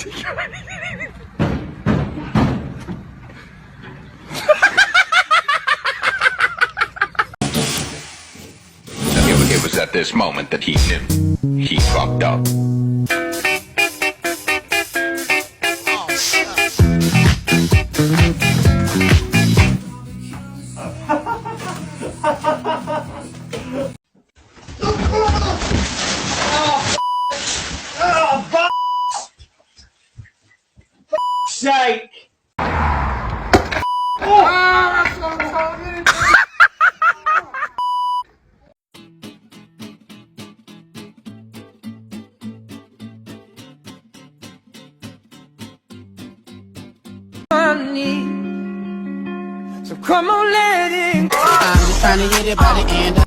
It was at this moment that he knew he fucked up. Sake! So come on, let it go. I'm just trying to get it by the end.